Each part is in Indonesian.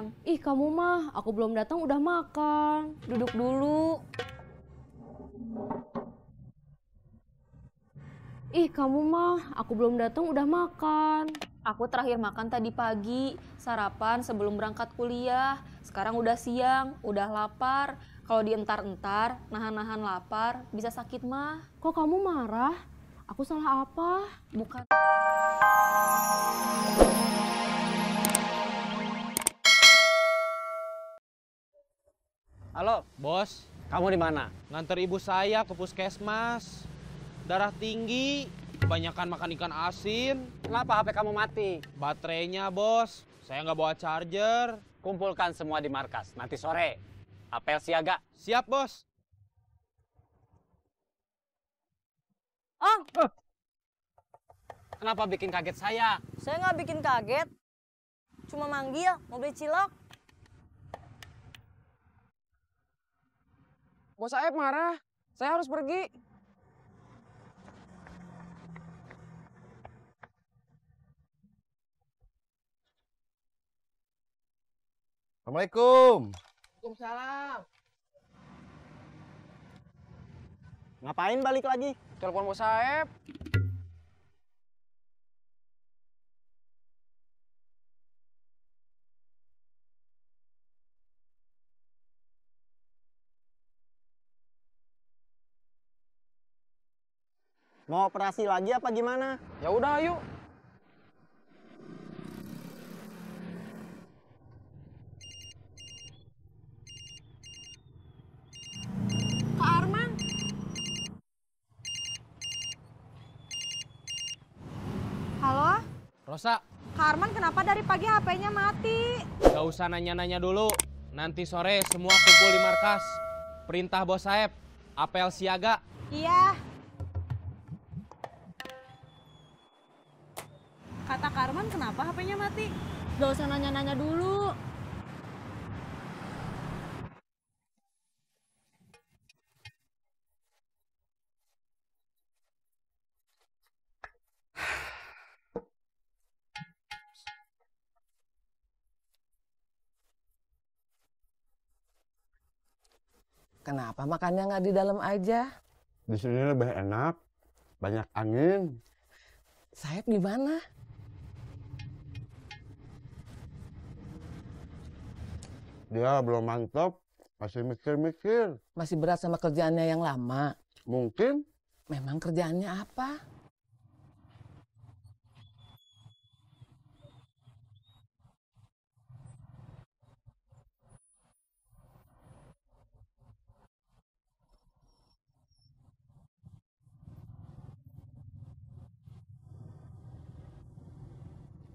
siang. Ih, kamu mah, aku belum datang udah makan. Duduk dulu. Ih, kamu mah, aku belum datang udah makan. Aku terakhir makan tadi pagi, sarapan sebelum berangkat kuliah. Sekarang udah siang, udah lapar. Kalau dientar-entar, nahan-nahan lapar, bisa sakit mah. Kok kamu marah? Aku salah apa? Bukan. Halo, Bos, kamu di mana? nganter ibu saya ke puskesmas. Darah tinggi, kebanyakan makan ikan asin. Kenapa HP kamu mati? Baterainya, bos. Saya nggak bawa charger. Kumpulkan semua di markas, nanti sore. Apel siaga. Siap, bos. Ang, Kenapa bikin kaget saya? saya nggak bikin kaget. Cuma manggil, mau beli cilok. Bos Saeb marah. Saya harus pergi. Assalamualaikum. Waalaikumsalam. Ngapain balik lagi? Telepon Bos Saeb. Mau operasi lagi apa gimana? Ya udah, ayo. Kak Arman. Halo, Rosa, Kak Arman kenapa dari pagi HP-nya mati? nggak usah nanya-nanya dulu. Nanti sore semua kumpul di markas. Perintah bos Saeb, apel siaga. Iya. Kata Kak Arman kenapa HP-nya mati? Gak usah nanya-nanya dulu. Kenapa makannya nggak di dalam aja? Di sini lebih enak, banyak angin. Saeb gimana? Dia belum mantap, masih mikir-mikir. Masih berat sama kerjaannya yang lama? Mungkin Memang kerjaannya apa?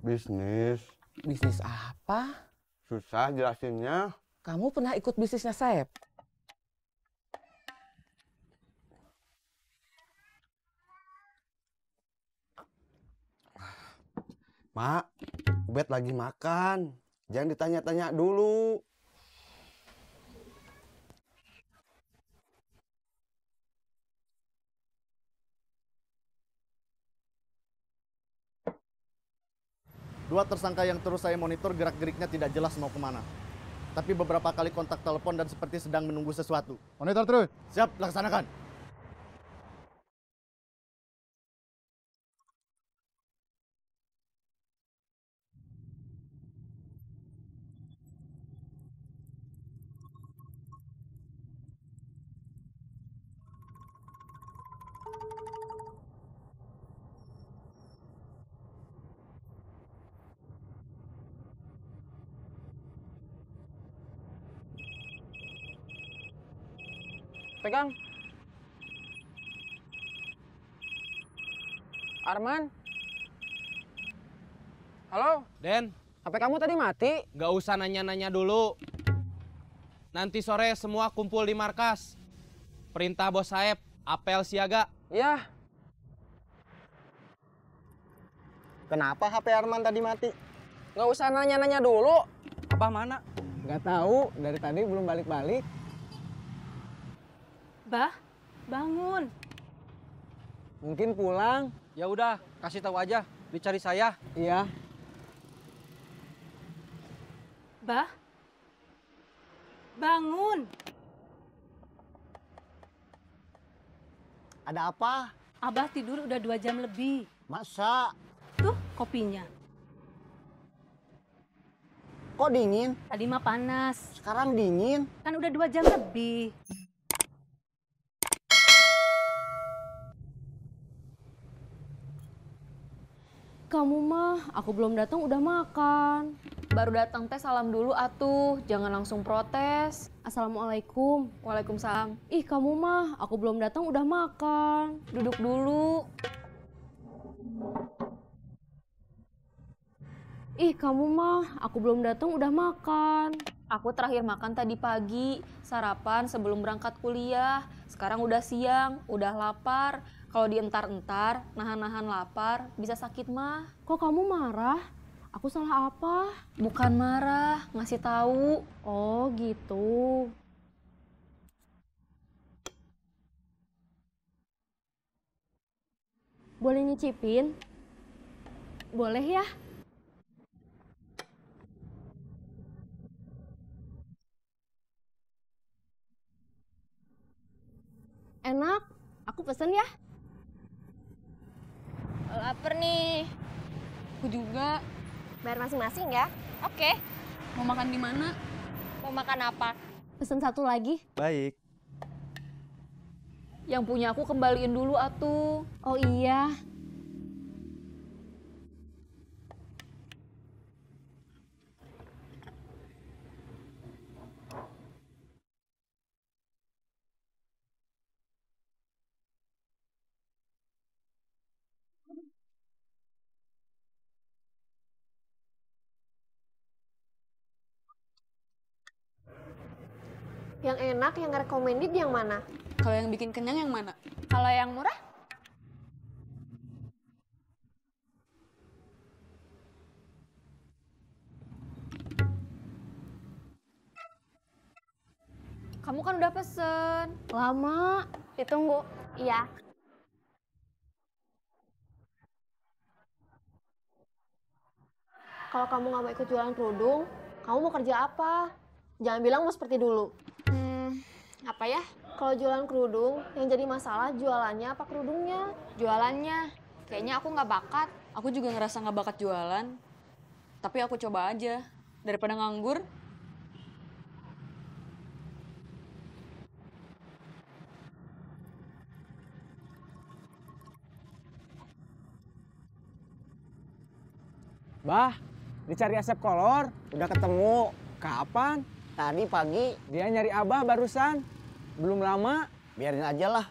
bisnis. Bisnis apa? Susah jelasinnya. Kamu pernah ikut bisnisnya Saeb? Mak, Ubed lagi makan. Jangan ditanya-tanya dulu. Dua tersangka yang terus saya monitor gerak-geriknya tidak jelas mau kemana. Tapi beberapa kali kontak telepon dan seperti sedang menunggu sesuatu. Monitor terus. Siap, laksanakan. Pegang. Arman. Halo, Den, HP kamu tadi mati. nggak usah nanya-nanya dulu. Nanti sore semua kumpul di markas. Perintah bos Saeb, apel siaga. Iya, Kenapa HP Arman tadi mati? nggak usah nanya-nanya dulu. Abah mana? Nggak tahu, dari tadi belum balik-balik. Bah, bangun. Mungkin pulang. Ya udah, kasih tahu aja, dicari saya. Iya. Bah, bangun. Ada apa? Abah tidur udah 2 jam lebih. Masa? Tuh kopinya. Kok dingin? Tadi mah panas. Sekarang dingin. Kan udah 2 jam lebih. Kamu mah, aku belum datang udah makan. Baru datang teh salam dulu atuh, jangan langsung protes. Assalamualaikum. Waalaikumsalam. Ih, kamu mah, aku belum datang udah makan. Duduk dulu. Ih, kamu mah, aku belum datang udah makan. Aku terakhir makan tadi pagi, sarapan sebelum berangkat kuliah. Sekarang udah siang, udah lapar. Kalau dientar-entar, nahan-nahan lapar, bisa sakit mah. Kok kamu marah? Aku salah apa? Bukan marah, ngasih tahu. Oh, gitu. Boleh nyicipin? Boleh ya? Enak, aku pesen ya. Laper nih. Aku juga. Bayar masing-masing ya. Oke. Mau makan di mana? Mau makan apa? Pesen satu lagi. Baik. Yang punya aku kembaliin dulu atuh. Oh iya. Yang enak, yang recommended yang mana? Kalau yang bikin kenyang yang mana? Kalau yang murah? Kamu kan udah pesen. Lama. Ditunggu. Iya. Kalau kamu nggak mau ikut jualan kerudung, kamu mau kerja apa? Jangan bilang mau seperti dulu. Apa ya? Kalau jualan kerudung, yang jadi masalah jualannya apa kerudungnya? Jualannya. Kayaknya aku nggak bakat. Aku juga ngerasa nggak bakat jualan. Tapi aku coba aja. Daripada nganggur. Bah, dicari Asep Kolor. Udah ketemu. Kapan? Tadi pagi. Dia nyari Abah barusan. Belum lama. Biarin aja lah.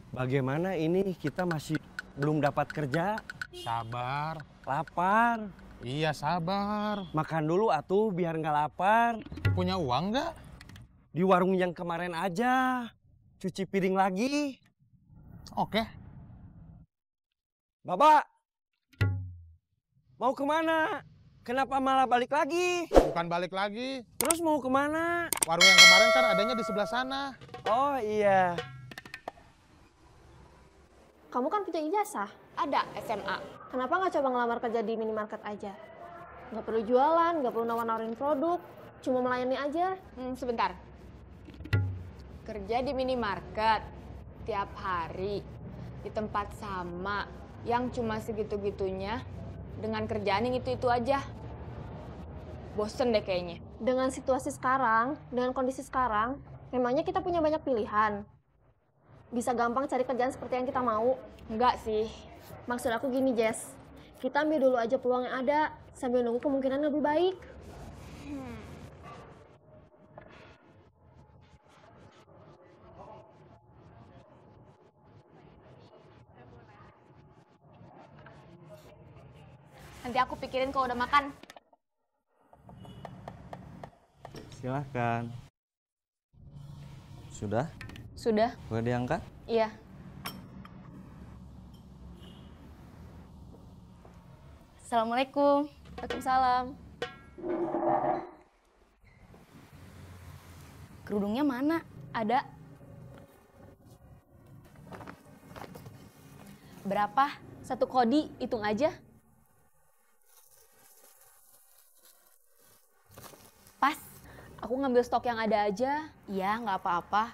Bagaimana ini kita masih belum dapat kerja? Sabar. Lapar. Iya, sabar. Makan dulu atuh biar nggak lapar. Punya uang nggak? Di warung yang kemarin aja. Cuci piring lagi. Oke. Bapak, mau kemana? Kenapa malah balik lagi? Bukan balik lagi. Terus mau kemana? Warung yang kemarin kan adanya di sebelah sana. Oh iya. Kamu kan punya ijazah. Ada SMA. Kenapa nggak coba ngelamar kerja di minimarket aja? Nggak perlu jualan, nggak perlu nawar-nawarin produk, cuma melayani aja. Sebentar. Kerja di minimarket tiap hari di tempat sama yang cuma segitu-gitunya dengan kerjaan yang itu-itu aja. Bosen deh kayaknya. Dengan situasi sekarang, dengan kondisi sekarang, memangnya kita punya banyak pilihan. Bisa gampang cari kerjaan seperti yang kita mau. Enggak sih. Maksud aku gini, Jess. Kita ambil dulu aja peluang yang ada sambil nunggu kemungkinan lebih baik. Nanti aku pikirin kalau udah makan. Silahkan. Sudah? Sudah? Boleh diangkat? Iya. Assalamualaikum. Waalaikumsalam. Kerudungnya mana? Ada. Berapa? 1 kodi, hitung aja. Pas. Aku ngambil stok yang ada aja. Iya, nggak apa-apa.